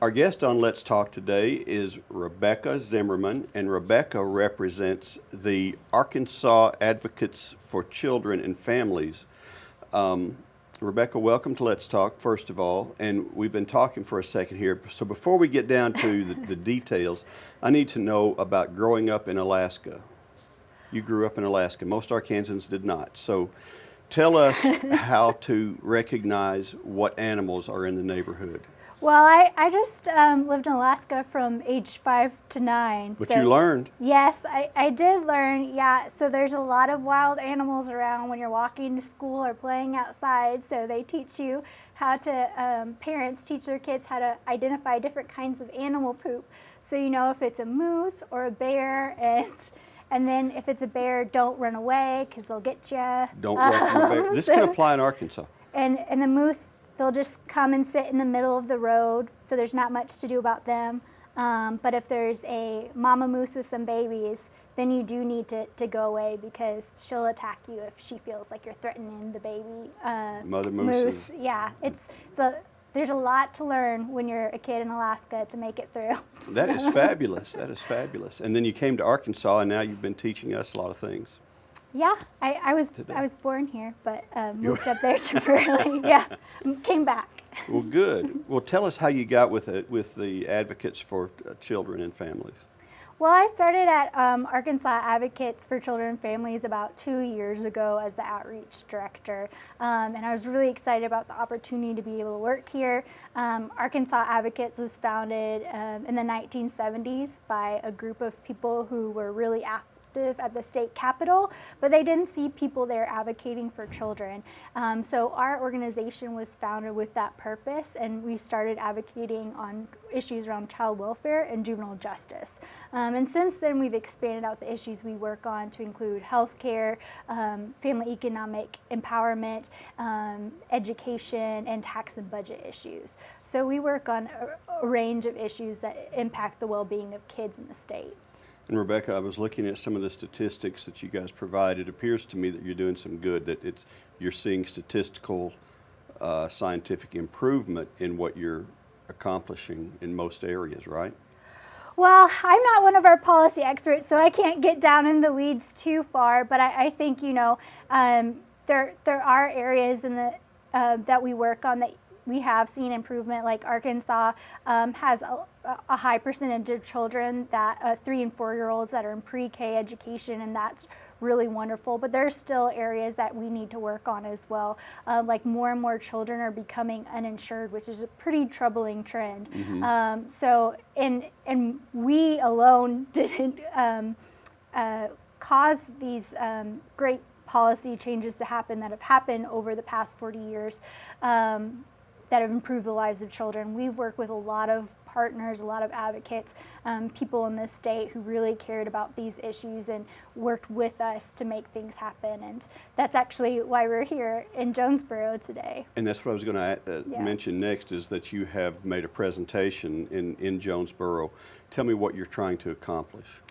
Our guest on Let's Talk today is Rebecca Zimmermann, and Rebecca represents the Arkansas Advocates for Children and Families. Rebecca, welcome to Let's Talk, first of all, and we've been talking for a second here. So before we get down to the details, I need to know about growing up in Alaska. You grew up in Alaska. Most Arkansans did not. So tell us how to recognize what animals are in the neighborhood. Well, I just lived in Alaska from age 5 to 9. But you learned. Yes, I did learn, yeah. So there's a lot of wild animals around when you're walking to school or playing outside. So they teach you how to, parents teach their kids how to identify different kinds of animal poop. So you know if it's a moose or a bear, and then if it's a bear, don't run away because they'll get you. Don't run from a bear. This can apply in Arkansas. And the moose, they'll just come and sit in the middle of the road, so there's not much to do about them. But if there's a mama moose with some babies, then you do need to go away because she'll attack you if she feels like you're threatening the baby. Mother moose. Yeah, there's a lot to learn when you're a kid in Alaska to make it through. That is fabulous. That is fabulous. And then you came to Arkansas, and now you've been teaching us a lot of things. Yeah, I was born here, but moved up there temporarily. Yeah, came back. Well, good. Well, tell us how you got with the Advocates for Children and Families. Well, I started at Arkansas Advocates for Children and Families about 2 years ago as the outreach director, and I was really excited about the opportunity to be able to work here. Arkansas Advocates was founded in the 1970s by a group of people who were really active at the state capitol, but they didn't see people there advocating for children. So our organization was founded with that purpose, and we started advocating on issues around child welfare and juvenile justice. And since then, we've expanded out the issues we work on to include healthcare, family economic empowerment, education, and tax and budget issues. So we work on a range of issues that impact the well-being of kids in the state. And Rebecca, I was looking at some of the statistics that you guys provide. It appears to me that you're doing some good, that you're seeing statistical, scientific improvement in what you're accomplishing in most areas, right? Well, I'm not one of our policy experts, so I can't get down in the weeds too far, but I think, there are areas in the that we work on that we have seen improvement. Like Arkansas has a high percentage of children, that 3 and 4 year olds that are in pre-K education, and that's really wonderful. But there are still areas that we need to work on as well. Like more and more children are becoming uninsured, which is a pretty troubling trend. Mm-hmm. So we alone didn't cause these great policy changes to happen that have happened over the past 40 years. That have improved the lives of children. We've worked with a lot of partners, a lot of advocates, people in this state who really cared about these issues and worked with us to make things happen. And that's actually why we're here in Jonesboro today. And that's what I was going to mention next, is that you have made a presentation in Jonesboro. Tell me what you're trying to accomplish.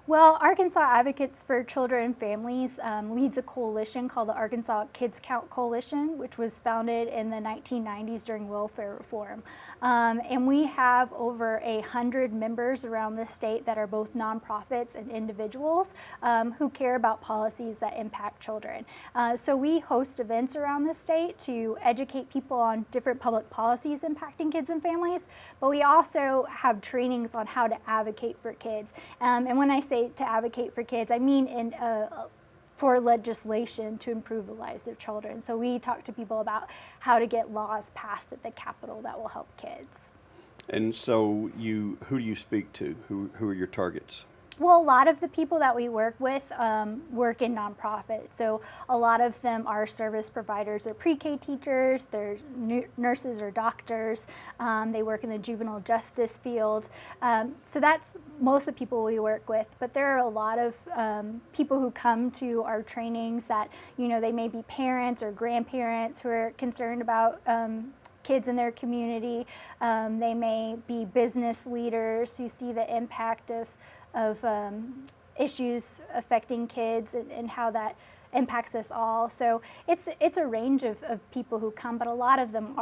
Well, Arkansas Advocates for Children and Families leads a coalition called the Arkansas Kids Count Coalition, which was founded in the 1990s during welfare reform. And we have over 100 members around the state that are both nonprofits and individuals who care about policies that impact children. So we host events around the state to educate people on different public policies impacting kids and families, but we also have trainings on how to advocate for kids. And when I say to advocate for kids, I mean for legislation to improve the lives of children. So we talk to people about how to get laws passed at the Capitol that will help kids. And so who do you speak to? Who are your targets? Well, a lot of the people that we work with work in nonprofits. So a lot of them are service providers. They're pre-K teachers, they're nurses or doctors. They work in the juvenile justice field. So that's most of the people we work with. But there are a lot of people who come to our trainings that, they may be parents or grandparents who are concerned about kids in their community. They may be business leaders who see the impact of issues affecting kids and how that impacts us all. So it's a range of people who come, but a lot of them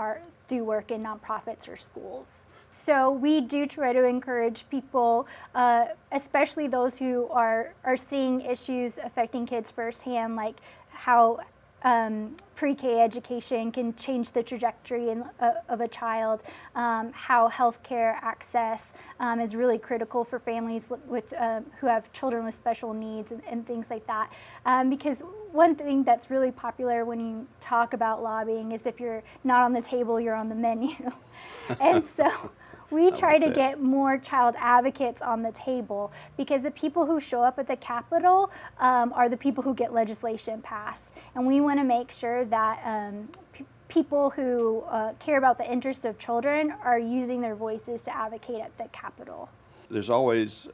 do work in nonprofits or schools. So we do try to encourage people, especially those who are seeing issues affecting kids firsthand, like how pre-K education can change the trajectory of a child, how healthcare access is really critical for families with who have children with special needs and things like that. Because one thing that's really popular when you talk about lobbying is if you're not on the table, you're on the menu. And so we try to get more child advocates on the table, because the people who show up at the Capitol are the people who get legislation passed. And we want to make sure that people who care about the interests of children are using their voices to advocate at the Capitol. There's always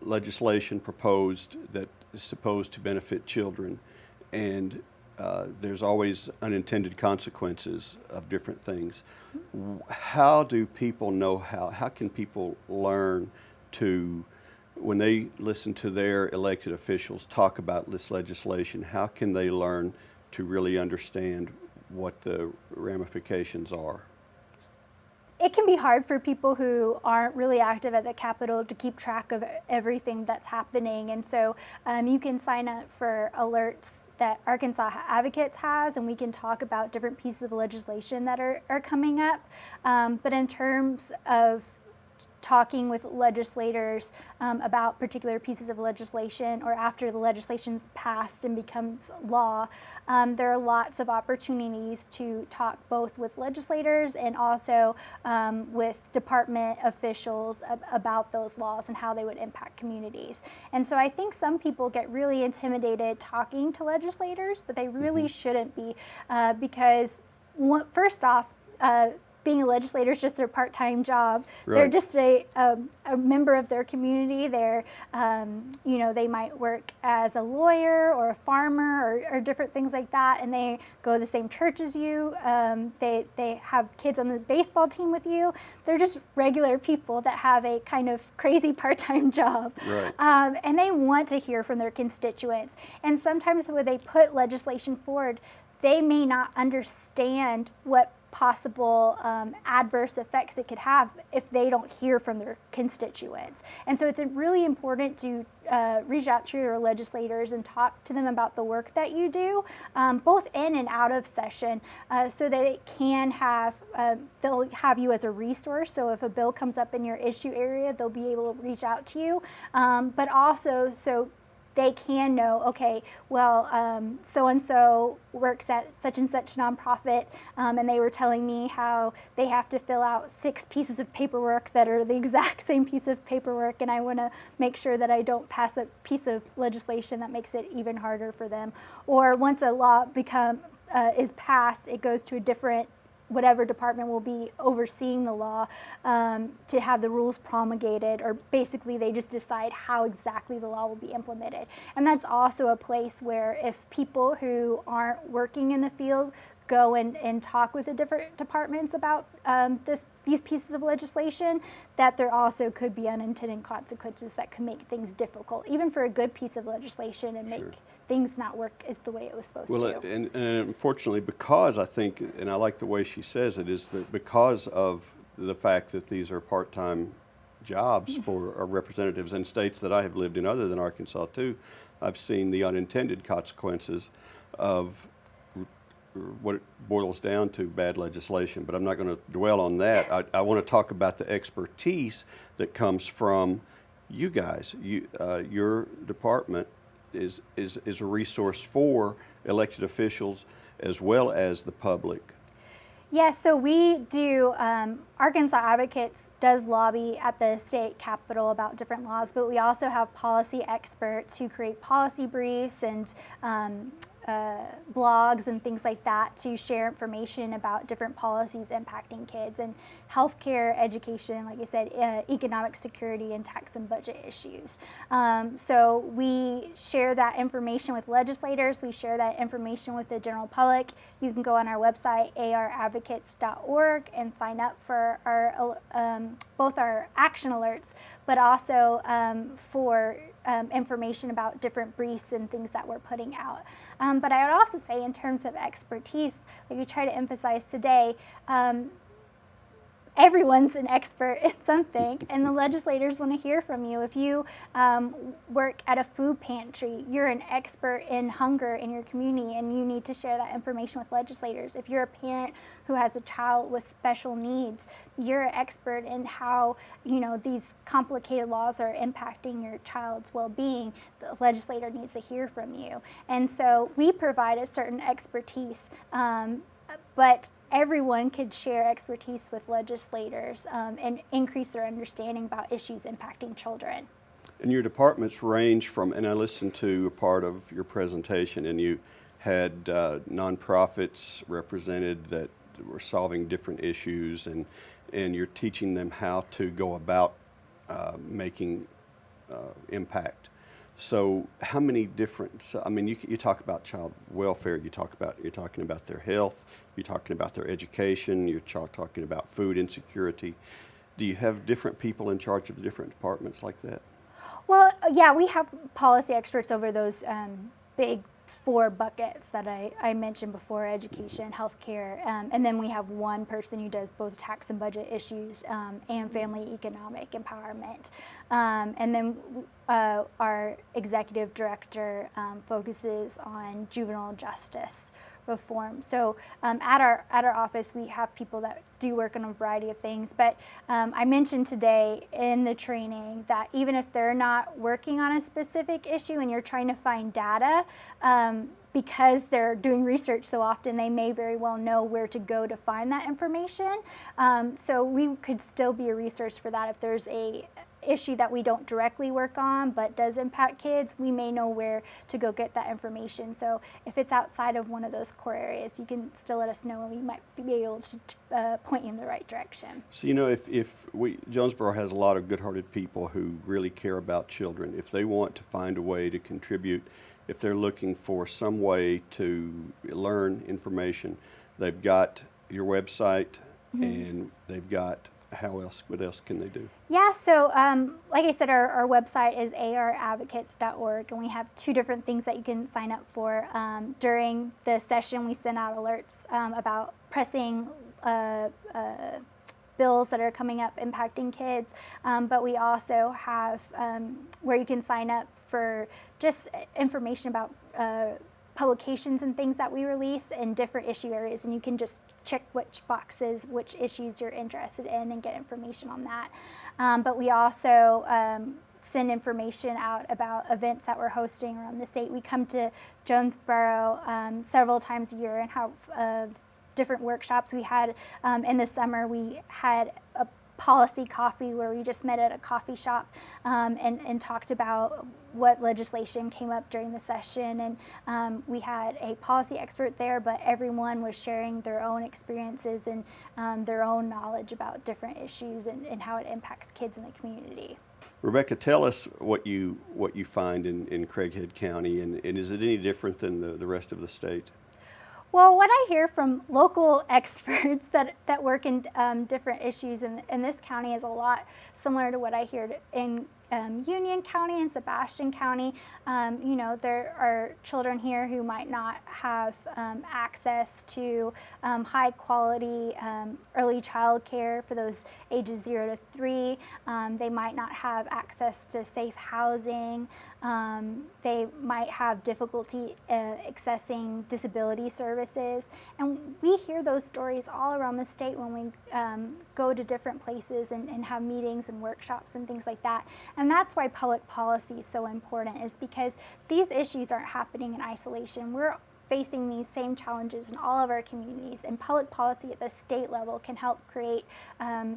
legislation proposed that is supposed to benefit children, and there's always unintended consequences of different things. How do people know how can people learn to, when they listen to their elected officials talk about this legislation, how can they learn to really understand what the ramifications are? It can be hard for people who aren't really active at the Capitol to keep track of everything that's happening. And so you can sign up for alerts that Arkansas Advocates has, and we can talk about different pieces of legislation that are coming up. But in terms of talking with legislators about particular pieces of legislation, or after the legislation's passed and becomes law, there are lots of opportunities to talk both with legislators and also with department officials about those laws and how they would impact communities. And so I think some people get really intimidated talking to legislators, but they really shouldn't be, because first off, being a legislator is just their part-time job. Right. They're just a member of their community. They're, they might work as a lawyer or a farmer or different things like that, and they go to the same church as you. They have kids on the baseball team with you. They're just regular people that have a kind of crazy part-time job. Right. And they want to hear from their constituents. And sometimes when they put legislation forward, they may not understand what possible adverse effects it could have if they don't hear from their constituents. And so it's really important to reach out to your legislators and talk to them about the work that you do, both in and out of session, so that it can have, they'll have you as a resource. So if a bill comes up in your issue area, they'll be able to reach out to you, but also so they can know, okay, well, so-and-so works at such and such nonprofit, and they were telling me how they have to fill out 6 pieces of paperwork that are the exact same piece of paperwork, and I want to make sure that I don't pass a piece of legislation that makes it even harder for them. Or once a law is passed, it goes to a different, whatever department will be overseeing the law, to have the rules promulgated, or basically they just decide how exactly the law will be implemented. And that's also a place where if people who aren't working in the field go and talk with the different departments about these pieces of legislation, that there also could be unintended consequences that could make things difficult, even for a good piece of legislation, and make things not work as the way it was supposed to. And unfortunately, because I think, and I like the way she says it, is that because of the fact that these are part-time jobs for our representatives in states that I have lived in other than Arkansas too, I've seen the unintended consequences of what it boils down to, bad legislation. But I'm not going to dwell on that. I want to talk about the expertise that comes from you guys. Your department is a resource for elected officials as well as the public. Yes, so we do, Arkansas Advocates does lobby at the state capitol about different laws, but we also have policy experts who create policy briefs and blogs and things like that to share information about different policies impacting kids, and healthcare, education, like I said, economic security, and tax and budget issues. So we share that information with legislators. We share that information with the general public. You can go on our website, aradvocates.org, and sign up for our both our action alerts, but also for information about different briefs and things that we're putting out. But I would also say, in terms of expertise, like we try to emphasize today, everyone's an expert in something, and the legislators want to hear from you. If you work at a food pantry, you're an expert in hunger in your community, and you need to share that information with legislators. If you're a parent who has a child with special needs, you're an expert in how these complicated laws are impacting your child's well-being. The legislator needs to hear from you, and so we provide a certain expertise. But everyone could share expertise with legislators and increase their understanding about issues impacting children. And your departments range from, and I listened to a part of your presentation, and you had nonprofits represented that were solving different issues, and you're teaching them how to go about making impact. So how many different, I mean, you talk about child welfare, you're talking about their health, you're talking about their education, you're talking about food insecurity. Do you have different people in charge of different departments like that? Well, yeah, we have policy experts over those big 4 buckets that I mentioned before: education, healthcare, and then we have one person who does both tax and budget issues and family economic empowerment. And then our executive director focuses on juvenile justice reform. So at our office, we have people that do work on a variety of things. But I mentioned today in the training that even if they're not working on a specific issue and you're trying to find data, because they're doing research so often, they may very well know where to go to find that information. So we could still be a resource for that. If there's a issue that we don't directly work on but does impact kids, we may know where to go get that information. So if it's outside of one of those core areas, you can still let us know, and we might be able to point you in the right direction. So Jonesboro has a lot of good-hearted people who really care about children. If they want to find a way to contribute, if they're looking for some way to learn information, they've got your website, and they've got, what else can they do? Yeah, so like I said, our website is aradvocates.org, and we have 2 different things that you can sign up for. During the session, we send out alerts about pressing bills that are coming up impacting kids, but we also have where you can sign up for just information about publications and things that we release in different issue areas, and you can just check which boxes, which issues you're interested in, and get information on that. But we also send information out about events that we're hosting around the state. We come to Jonesboro several times a year and have different workshops. We had in the summer, we had a policy coffee where we just met at a coffee shop and talked about what legislation came up during the session, and we had a policy expert there, but everyone was sharing their own experiences and their own knowledge about different issues and how it impacts kids in the community. Rebecca, tell us what you find in Craighead County, and is it any different than the rest of the state? Well, what I hear from local experts that work in different issues in this county is a lot similar to what I hear in Union County and Sebastian County. There are children here who might not have access to high quality early child care for those ages 0 to 3. They might not have access to safe housing. They might have difficulty accessing disability services. And we hear those stories all around the state when we go to different places and have meetings and workshops and things like that. And that's why public policy is so important, is because these issues aren't happening in isolation. We're facing these same challenges in all of our communities, and public policy at the state level can help create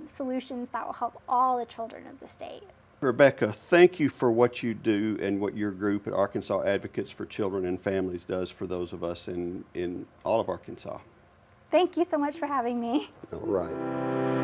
solutions that will help all the children of the state. Rebecca, thank you for what you do and what your group at Arkansas Advocates for Children and Families does for those of us in all of Arkansas. Thank you so much for having me. All right.